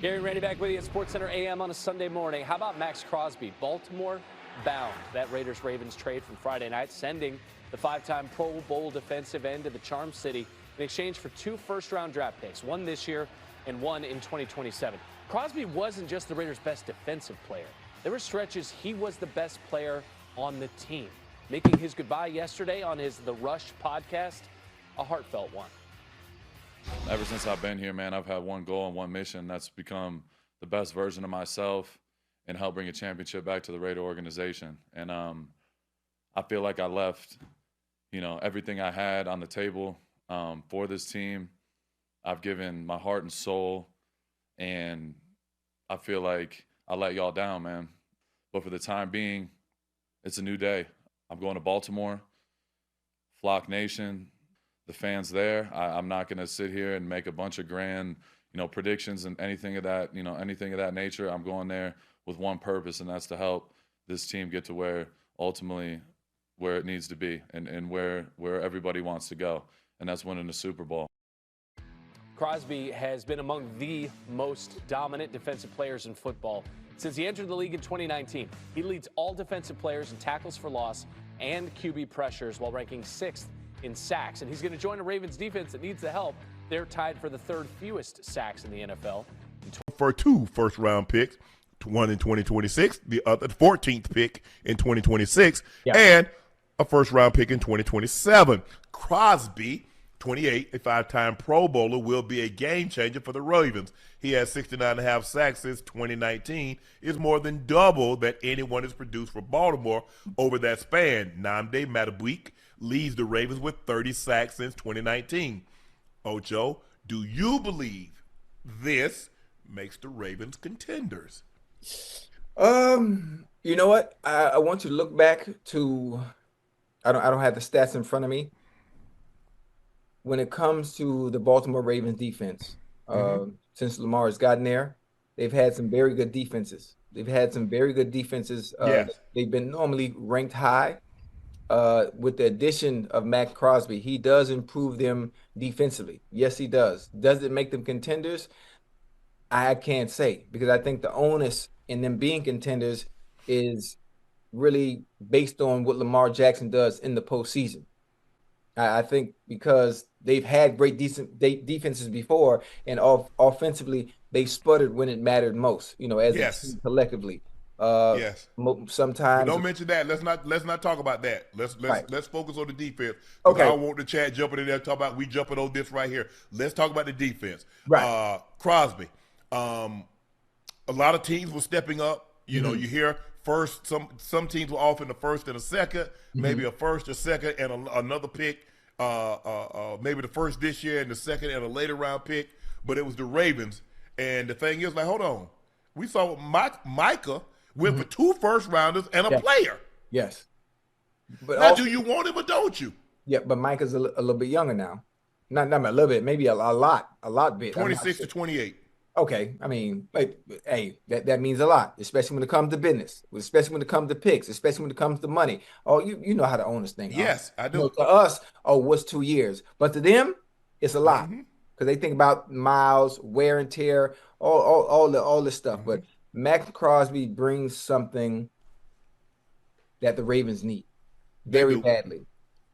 Gary and Randy back with you at SportsCenter AM on a Sunday morning. How about Maxx Crosby, Baltimore bound? That Raiders-Ravens trade from Friday night, sending the five-time Pro Bowl defensive end to the Charm City in exchange for 2 first-round draft picks, one this year and one in 2027. Crosby wasn't just the Raiders' best defensive player. There were stretches he was the best player on the team. Making his goodbye yesterday on his The Rush podcast, a heartfelt one. Ever since I've been here, man, I've had one goal and one mission. That's become the best version of myself and help bring a championship back to the Raider organization. And I feel like I left, everything I had on the table for this team. I've given my heart and soul, and I feel like I let y'all down, man. But for the time being, it's a new day. I'm going to Baltimore, Flock Nation. The fans there. I'm not going to sit here and make a bunch of grand, predictions and anything of that nature. I'm going there with one purpose, and that's to help this team get to where it needs to be and where everybody wants to go, and that's winning the Super Bowl. Crosby has been among the most dominant defensive players in football since he entered the league in 2019. He leads all defensive players in tackles for loss and QB pressures while ranking 6th in sacks, and he's going to join a Ravens defense that needs the help. They're tied for the 3rd fewest sacks in the NFL. For 2 first-round picks, one in 2026, the other 14th pick in 2026, and a first-round pick in 2027. Crosby, 28, a 5-time Pro Bowler, will be a game changer for the Ravens. He has 69.5 sacks since 2019. It's more than double that anyone has produced for Baltimore over that span. Nnamdi Madubuike leads the Ravens with 30 sacks since 2019. Ocho, do you believe this makes the Ravens contenders? You know what? I want you to look back to, I don't have the stats in front of me. When it comes to the Baltimore Ravens defense, since Lamar has gotten there, they've had some very good defenses. They've been normally ranked high. With the addition of Maxx Crosby, he does improve them defensively. Yes, he does. Does it make them contenders? I can't say, because I think the onus in them being contenders is really based on what Lamar Jackson does in the postseason. I think because they've had great defenses before, and offensively they sputtered when it mattered most. As a team collectively. Yes. Sometimes. Don't mention that. Let's not talk about that. Let's focus on the defense. Okay. I don't want the chat jumping in there talking about we jumping on this right here. Let's talk about the defense. Right. Crosby. A lot of teams were stepping up. You hear first. Some teams were off in the first and a second, maybe a first, a second, and another pick. Maybe the first this year and the second and a later round pick. But it was the Ravens. And the thing is, hold on. We saw Micah went for 2 first-rounders and a player. Yes. But now, do you want him or don't you? Yeah, but Micah's a little bit younger now. Not a little bit, maybe a lot bit. 26 to 28. Okay, I mean, hey, that means a lot, especially when it comes to business, especially when it comes to picks, especially when it comes to money. Oh, you know how to own this thing. Yes, I do. To us, what's 2 years? But to them, it's a lot because they think about miles, wear and tear, all this stuff. But Maxx Crosby brings something that the Ravens need very badly.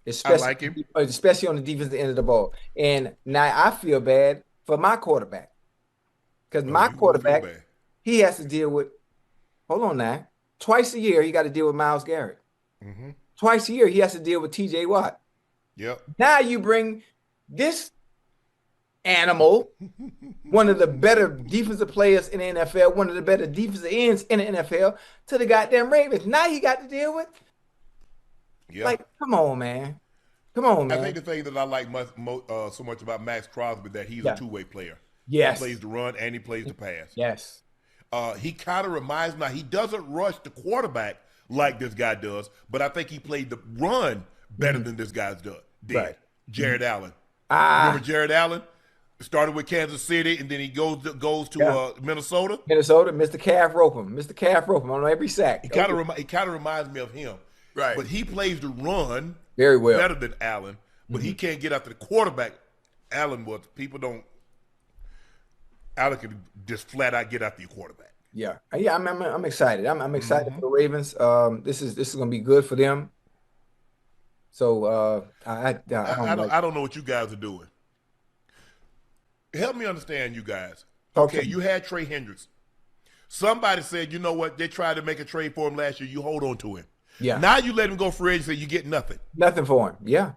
Especially, I like him. Especially on the defensive end of the ball. And now I feel bad for my quarterback. Because my quarterback, he has to deal with, hold on now, twice a year he got to deal with Myles Garrett. Twice a year he has to deal with TJ Watt. Yep. Now you bring this animal, one of the better defensive players in the NFL, one of the better defensive ends in the NFL, to the goddamn Ravens. Now he got to deal with. Like, come on, man. I think the thing that I like so much about Maxx Crosby that he's a two-way player. Yes. He plays the run and he plays the pass. Yes. He kind of reminds me, he doesn't rush the quarterback like this guy does, but I think he played the run better than this guy's did. Right. Jared Allen. Remember Jared Allen? Started with Kansas City, and then he goes to Minnesota. Mr. Calf rope him on every sack. He kind of reminds me of him. Right. But he plays the run very well, better than Allen, but he can't get after the quarterback. Allen was. People don't. Allen can just flat out get after your quarterback. Yeah, I'm excited. I'm excited for the Ravens. This is going to be good for them. So I don't know what you guys are doing. Help me understand, you guys. Okay, you had Trey Hendricks. Somebody said, you know what? They tried to make a trade for him last year. You hold on to him. Yeah. Now you let him go free agency. You get nothing. Nothing for him. Yeah.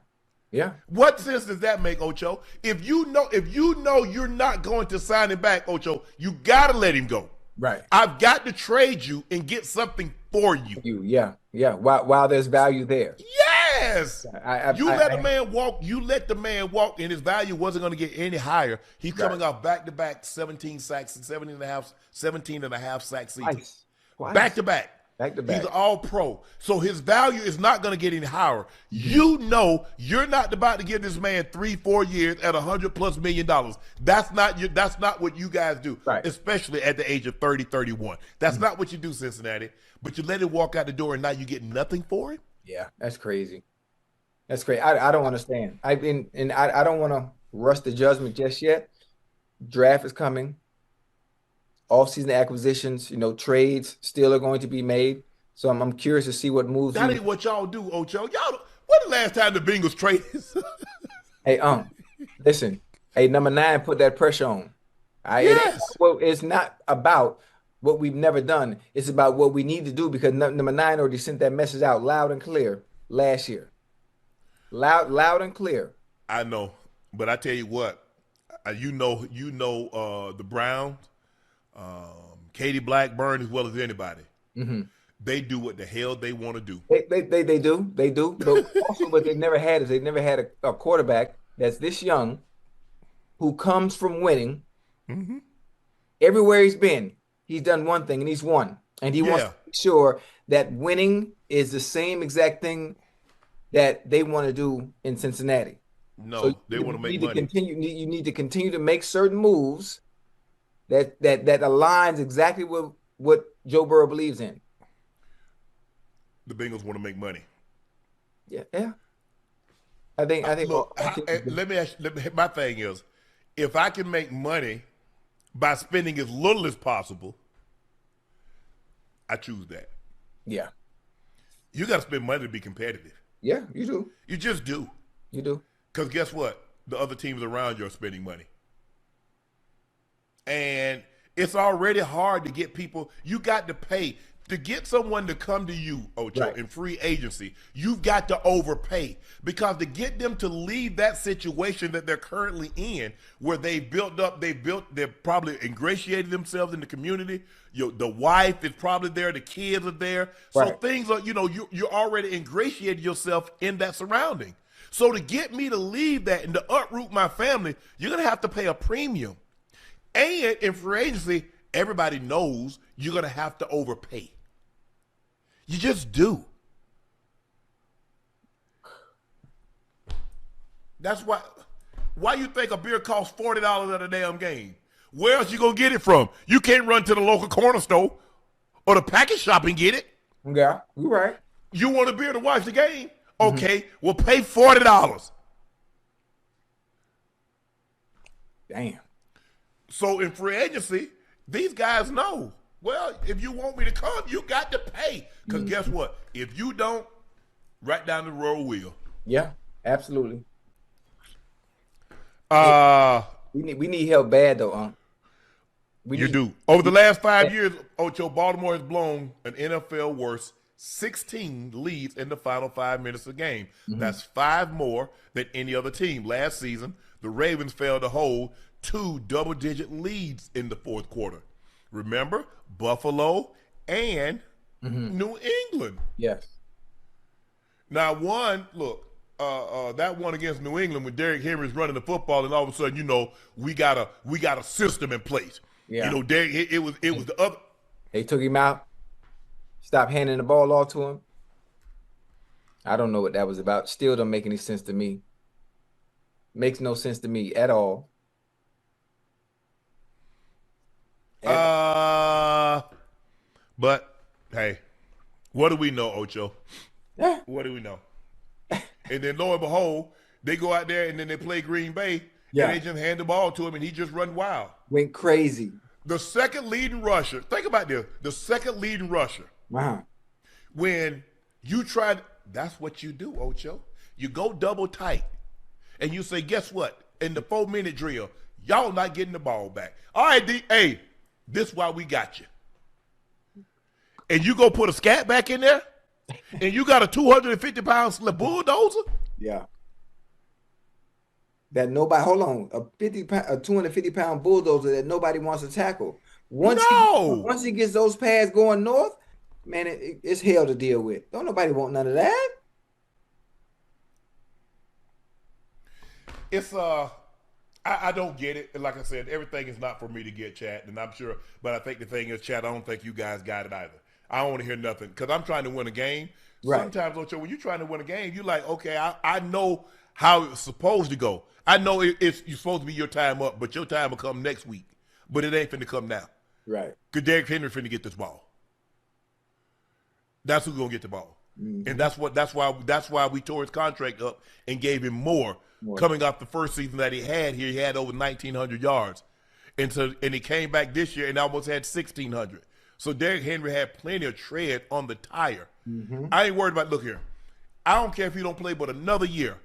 Yeah. What sense does that make, Ocho? If you know you're not going to sign him back, Ocho, you gotta let him go. Right. I've got to trade you and get something for you. Yeah. While there's value there. Yes. You let the man walk. You let the man walk, and his value wasn't going to get any higher. He's coming off back-to-back 17 sacks and 17 and a half sack seasons. Back to back. He's an all-pro. So his value is not going to get any higher. You know you're not about to give this man 3-4 years at $100+ million. That's not what you guys do, especially at the age of 30, 31. That's not what you do, Cincinnati. But you let him walk out the door, and now you get nothing for him? Yeah, that's crazy. That's crazy. I don't understand. I don't want to rush the judgment just yet. Draft is coming. Off-season acquisitions, trades still are going to be made. So I'm curious to see what moves. That ain't what y'all do, Ocho. When the last time the Bengals traded? Hey, listen. Hey, number 9 put that pressure on. Yes. It's not about what we've never done. It's about what we need to do because number 9 already sent that message out loud and clear last year. Loud and clear. I know, but I tell you what, the Browns. Katie Blackburn as well as anybody. They do what the hell they want to do. They do. But also what they've never had is a quarterback that's this young who comes from winning. Everywhere he's been, he's done one thing and he's won. And he wants to make sure that winning is the same exact thing that they want to do in Cincinnati. No, so they want to make money. You need to continue to make certain moves that aligns exactly with what Joe Burrow believes in. The Bengals want to make money. Yeah. I think. My thing is, if I can make money by spending as little as possible, I choose that. Yeah. You got to spend money to be competitive. Yeah, you do. You just do. You do. Because guess what? The other teams around you are spending money. And it's already hard to get people. You got to pay. To get someone to come to you, Ocho, in free agency, you've got to overpay. Because to get them to leave that situation that they're currently in, where they're probably ingratiated themselves in the community. The wife is probably there, the kids are there. So things are, you're already ingratiated yourself in that surrounding. So to get me to leave that and to uproot my family, you're going to have to pay a premium. And in free agency, everybody knows you're going to have to overpay. You just do. That's why you think a beer costs $40 at a damn game? Where else you going to get it from? You can't run to the local corner store or the package shop and get it. Yeah, you're right. You want a beer to watch the game? Okay, well, pay $40. Damn. So in free agency, these guys know, well, if you want me to come, you got to pay. Because guess what? If you don't, right down the road will. Yeah, absolutely. We need help bad, though, You do. Over the last 5 years, Ocho, Baltimore has blown an NFL worst 16 leads in the final 5 minutes of the game. That's 5 more than any other team. Last season, the Ravens failed to hold 2 double-digit leads in the fourth quarter. Remember, Buffalo and New England. Yes. Now, that one against New England when Derrick Henry's running the football, and all of a sudden, we got a system in place. Yeah. Derrick, it was the other. They took him out. Stop handing the ball off to him. I don't know what that was about. Still don't make any sense to me. Makes no sense to me at all. But hey, what do we know, Ocho? Yeah. What do we know? And then lo and behold, they go out there and then they play Green Bay and they just hand the ball to him, and he just run wild. Went crazy. The second leading rusher, think about this, the second leading rusher, when you try, that's what you do, Ocho. You go double tight, and you say, guess what? In the 4-minute drill, y'all not getting the ball back. All right, D, hey, this is why we got you. And you go put a scat back in there, and you got a 250-pound bulldozer? Yeah. That nobody, hold on, a 250-pound bulldozer that nobody wants to tackle. Once he gets those pads going north, man, it's hell to deal with. Don't nobody want none of that. It's I don't get it. And like I said, everything is not for me to get, Chad, and I'm sure. But I think the thing is, Chad, I don't think you guys got it either. I don't want to hear nothing because I'm trying to win a game. Right. Sometimes, Ocho, when you're trying to win a game, you're like, okay, I know how it's supposed to go. I know you're supposed to be your time up, but your time will come next week. But it ain't finna come now. Right. Because Derrick Henry finna get this ball. That's who's gonna get the ball. Mm-hmm. And that's why we tore his contract up and gave him more. Coming off the first season that he had here, he had over 1,900 yards. And he came back this year and almost had 1,600. So Derrick Henry had plenty of tread on the tire. Mm-hmm. I ain't worried about, look here, I don't care if he don't play but another year.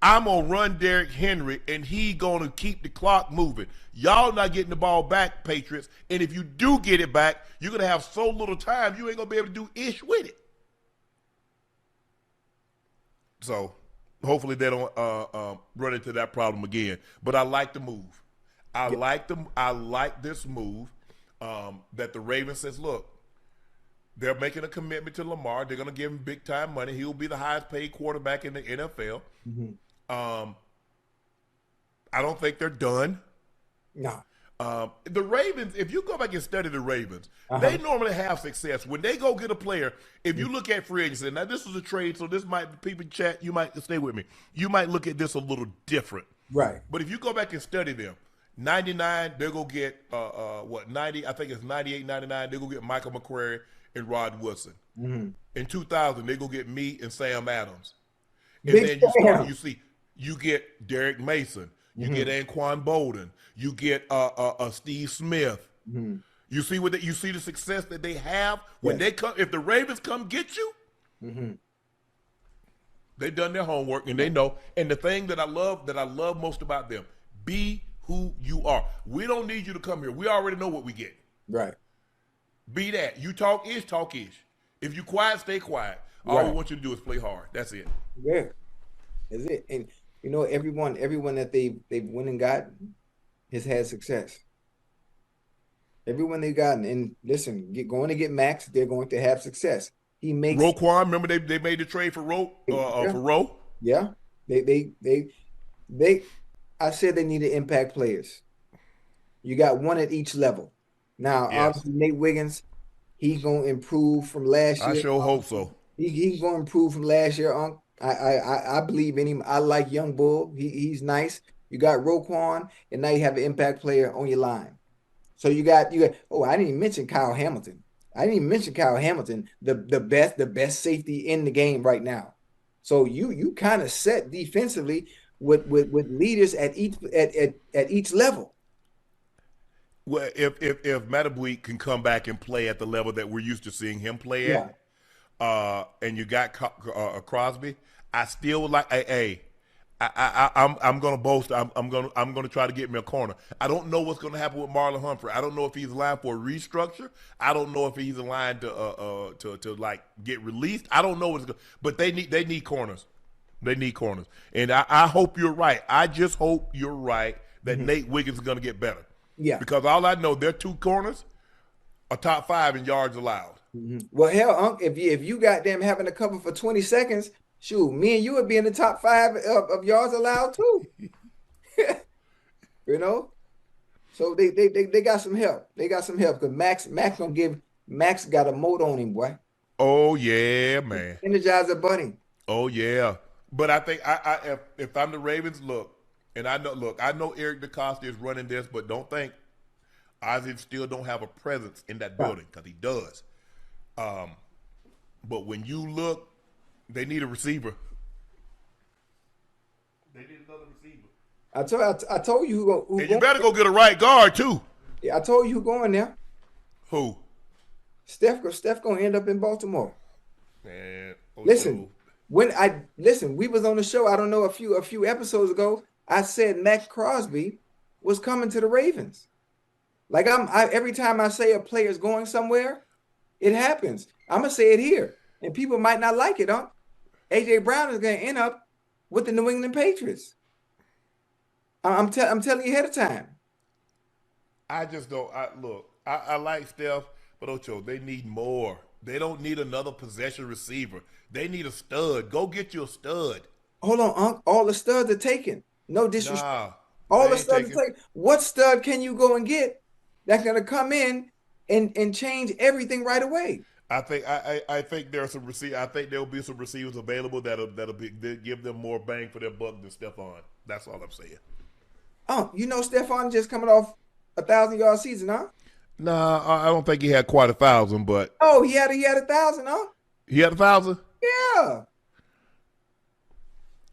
I'm going to run Derrick Henry, and he going to keep the clock moving. Y'all not getting the ball back, Patriots. And if you do get it back, you're going to have so little time, you ain't going to be able to do ish with it. So hopefully they don't run into that problem again. But I like the move. I like this move that the Ravens says, look, they're making a commitment to Lamar. They're going to give him big-time money. He'll be the highest-paid quarterback in the NFL. Mm-hmm. I don't think they're done. No. The Ravens, if you go back and study the Ravens, they normally have success. When they go get a player, if you look at free agency, now this is a trade, so this might, people chat, you might stay with me. You might look at this a little different. Right. But if you go back and study them, 99, they're going to get, 90, I think it's 98, 99, they're going to get Michael McCrary and Rod Woodson. Mm-hmm. In 2000, they're going to get me and Sam Adams. And then you get Derek Mason. You get Anquan Bolden. You get Steve Smith. Mm-hmm. You see the success that they have when they come. If the Ravens come get you, they've done their homework and they know. And the thing that I love most about them, be who you are. We don't need you to come here. We already know what we get. Right. Be that. You talk ish. If you quiet, stay quiet. All we want you to do is play hard. That's it. Yeah, that's it. And you know, everyone that they've went and gotten has had success. Everyone they've gotten, and listen, going to get Maxx, they're going to have success. He makes Roquan. Remember they made the trade for Roe. For Roe. Yeah, they. I said they needed impact players. You got one at each level. Now, obviously, Nate Wiggins, he's gonna improve from last year. I sure hope so. He's gonna improve from last year. I believe in him. I like Young Bull. He's nice. You got Roquan, and now you have an impact player on your line. So you got. Oh, I didn't even mention Kyle Hamilton. The best safety in the game right now. So you kind of set defensively with leaders at each level. Well, if Matabuik can come back and play at the level that we're used to seeing him play at, and you got Crosby, I still would like. I'm gonna boast. I'm gonna try to get me a corner. I don't know what's gonna happen with Marlon Humphrey. I don't know if he's in line for a restructure. I don't know if he's in line to like get released. I don't know what's going. But they need corners. They need corners, and I hope you're right. I just hope you're right that Nate Wiggins is gonna get better. Yeah, because all I know, their two corners are top 5 in yards allowed. Mm-hmm. Well, hell, Unc, if you got them having a cover for 20 seconds, shoot, me and you would be in the top 5 of yards allowed too. You know, so they got some help. They got some help because Maxx got a motor on him, boy. Oh yeah, man. Energizer bunny. Oh yeah, but I think if I'm the Ravens, look. And I know Eric DeCosta is running this, but don't think Ozzie still don't have a presence in that building because he does. But when you look, they need a receiver. They need another receiver. I told you who And you better go get a right guard too. Yeah, I told you who going there. Who? Steph gonna end up in Baltimore. Man, Listen, we was on the show. I don't know, a few episodes ago. I said Maxx Crosby was coming to the Ravens. Like every time I say a player is going somewhere, it happens. I'm gonna say it here, and people might not like it, huh? AJ Brown is gonna end up with the New England Patriots. I'm telling you ahead of time. I just don't. I like Steph, but Ocho, they need more. They don't need another possession receiver. They need a stud. Go get you a stud. Hold on, Unc. All the studs are taken. No disrespect. Nah, All the studs are taken. What stud can you go and get that's gonna come in and change everything right away? I think there's some receiver. I think there'll be some receivers available that'll give them more bang for their buck than Stephon. That's all I'm saying. Oh, you know Stephon just coming off 1,000-yard season, huh? Nah, I don't think he had quite 1,000, but oh, he had 1,000, huh? He had 1,000. Yeah.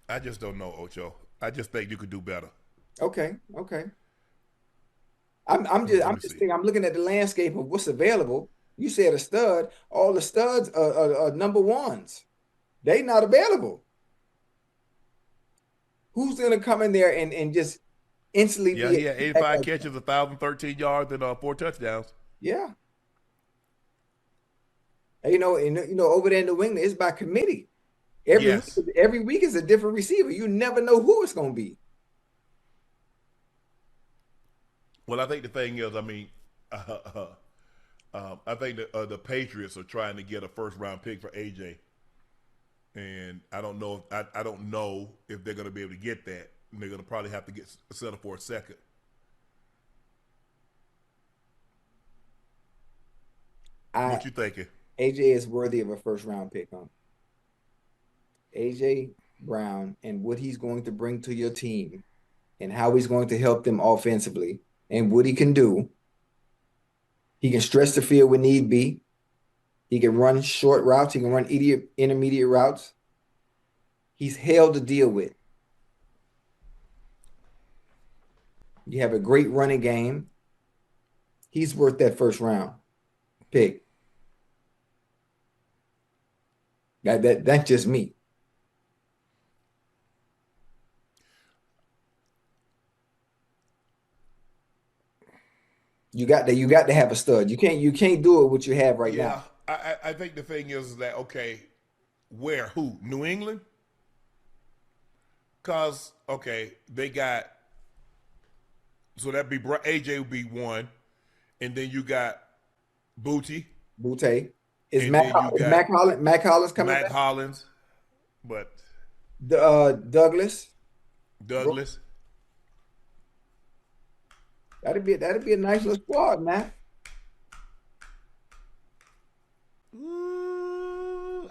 I just don't know, Ocho. I just think you could do better. Okay. I'm looking at the landscape of what's available. You said a stud. All the studs are number ones. They not available. Who's gonna come in there and just instantly? Yeah, he had 85 catches, 1,013 yards, and 4 touchdowns. Yeah. You know, over there in New England, it's by committee. Every week is a different receiver. You never know who it's gonna be. Well, I think the thing is, I mean, I think the Patriots are trying to get a first-round pick for AJ, and I don't know if they're going to be able to get that. And they're going to probably have to get settled for a second. What you thinking? AJ is worthy of a first-round pick, huh? AJ Brown and what he's going to bring to your team, and how he's going to help them offensively, and what he can do. He can stretch the field when need be. He can run short routes. He can run intermediate routes. He's hell to deal with. You have a great running game. He's worth that first round pick. That's just me. You got to have a stud. You can't do it with what you have right now. I think the thing is that, okay, who? New England? Because, okay, they got, so that'd be, AJ would be one, and then you got Booty. Is Mac Hollins coming back? Mac Hollins, but Douglas. That'd be a nice little squad, man.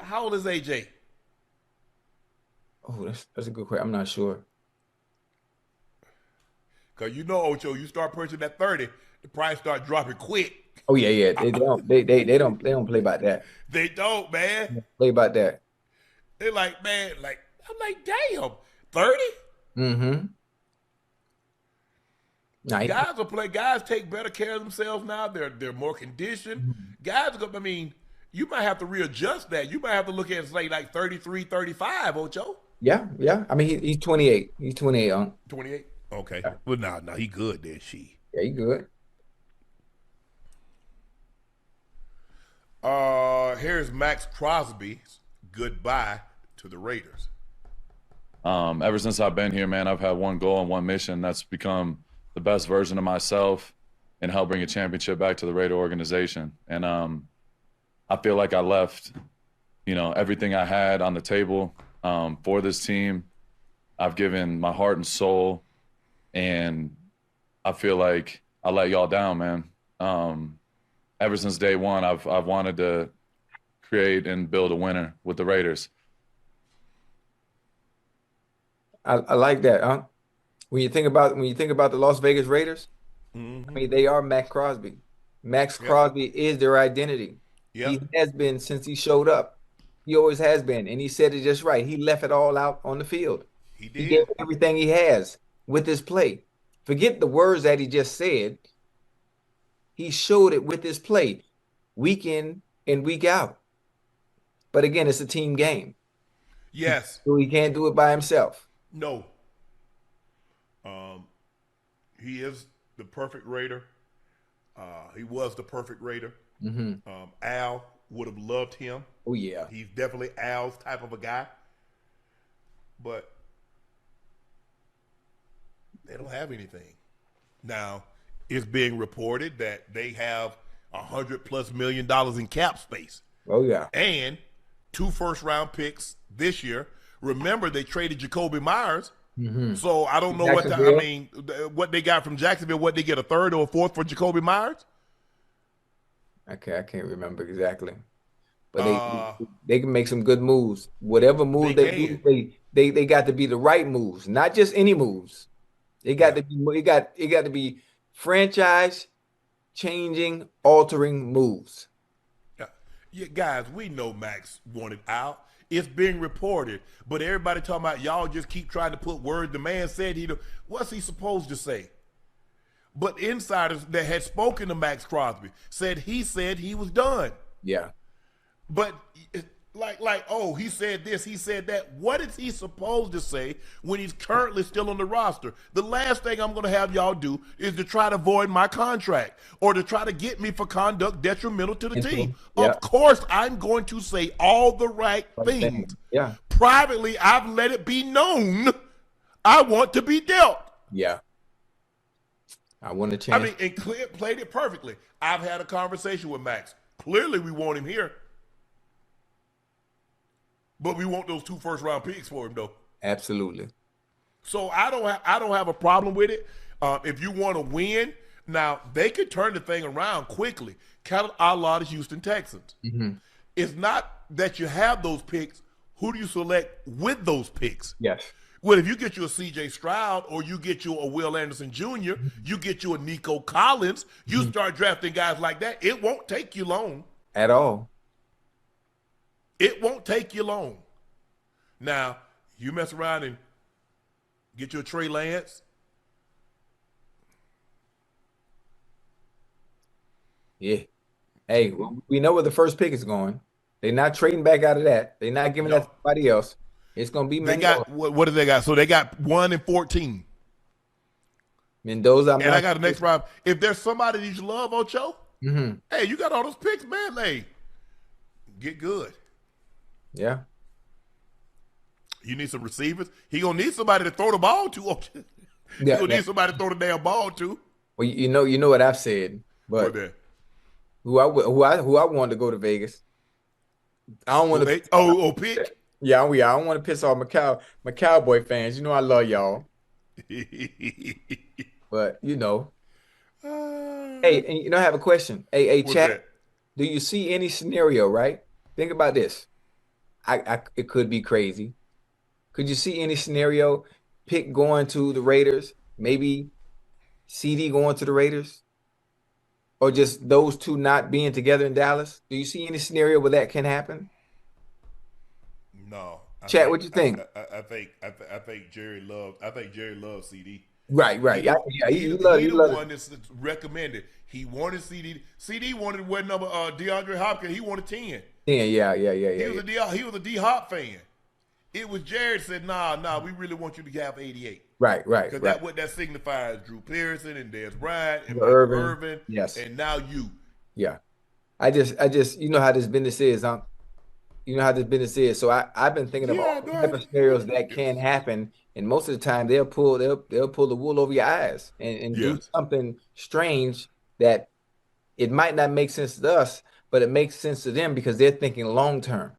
How old is AJ? Oh, that's a good question. I'm not sure. Cause you know, Ocho, you start pushing that 30, the price start dropping quick. Oh yeah. They don't play about that. They don't, man. They don't play about that. They're like, man, I'm like, damn, 30? Mm-hmm. Guys will play. Guys take better care of themselves now. They're more conditioned. Mm-hmm. Guys, I mean, you might have to readjust that. You might have to look at it like 33, 35, Ocho. Yeah. I mean, he's 28. He's 28, huh? 28? Okay. Yeah. Well, no, he good then, Yeah, he good. Here's Maxx Crosby's goodbye to the Raiders. Ever since I've been here, man, I've had one goal and one mission. That's become the best version of myself and help bring a championship back to the Raider organization. And I feel like I left, everything I had on the table for this team. I've given my heart and soul, and I feel like I let y'all down, man. Ever since day one, I've wanted to create and build a winner with the Raiders. I like that, huh? When you think about the Las Vegas Raiders, mm-hmm. I mean, they are Maxx Crosby. Maxx Crosby is their identity. Yep. He has been since he showed up. He always has been, and he said it just right. He left it all out on the field. He did. He gave everything he has. with his play. Forget the words that he just said. He showed it with his play, week in and week out. But again, it's a team game. Yes. So he can't do it by himself. No. He is the perfect Raider. He was the perfect Raider. Al would have loved him. Oh, yeah. He's definitely Al's type of a guy. But they don't have anything. Now, it's being reported that they have $100+ million in cap space. Oh, yeah. And 2 first-round picks this year. Remember, they traded Jacoby Myers. So I don't know what they got from Jacksonville. What they get, a 3rd or a 4th for Jacoby Myers? Okay, I can't remember exactly, but they can make some good moves. Whatever move they do, they got to be the right moves, not just any moves. They got to be it got to be franchise changing, altering moves. Yeah, guys, we know Max wanted out. It's being reported, but everybody talking about y'all just keep trying to put words. The man said what's he supposed to say? But insiders that had spoken to Maxx Crosby said he was done. Yeah. But he said this, he said that. What is he supposed to say when he's currently still on the roster? The last thing I'm going to have y'all do is to try to void my contract or to try to get me for conduct detrimental to the team. Yeah. Of course, I'm going to say all the right things. Yeah. Privately, I've let it be known I want to be dealt. Yeah. I want to change. I mean, and Clear played it perfectly. I've had a conversation with Max. Clearly, we want him here. But we want those 2 first-round picks for him, though. Absolutely. So I don't have a problem with it. If you want to win, now they could turn the thing around quickly. Kind of a la the Houston Texans. It's not that you have those picks. Who do you select with those picks? Yes. Well, if you get you a C.J. Stroud or you get you a Will Anderson Jr., you get you a Nico Collins, you start drafting guys like that, it won't take you long. At all. It won't take you long. Now, you mess around and get you a Trey Lance. Yeah. Hey, we know where the first pick is going. They're not trading back out of that. They're not giving that to somebody else. It's going to be Mendoza. What do they got? So they got 1 and 14. Mendoza. And I got the next round. If there's somebody that you love, Ocho, hey, you got all those picks, man. Hey, get good. Yeah. You need some receivers. He gonna need somebody to throw the ball to. He gonna need somebody to throw the damn ball to. Well, you know what I've said, but who I wanted to go to Vegas. I don't want to. Pick. Yeah, I don't want to piss off my Cowboy fans. You know I love y'all. But hey, and I have a question. Hey, chat. Do you see any scenario? Right? Think about this. It could be crazy. Could you see any scenario? Pick going to the Raiders, maybe CD going to the Raiders, or just those two not being together in Dallas? Do you see any scenario where that can happen? No. Chat, what you think? I think Jerry loves CD. Right. He's the one that's recommended. He wanted CD. CD wanted to wear number DeAndre Hopkins. He wanted 10. Yeah. He was a D Hop fan. It was Jared said, nah, we really want you to have 88. Right. Because that's what that signifies. Drew Pearson and Dez Bryant and Irvin. Yes. And now you. Yeah. I just you know how this business is, huh? You know how this business is. So I've been thinking of all type of scenarios that can happen. And most of the time they'll pull the wool over your eyes and do something strange that it might not make sense to us, but it makes sense to them because they're thinking long term.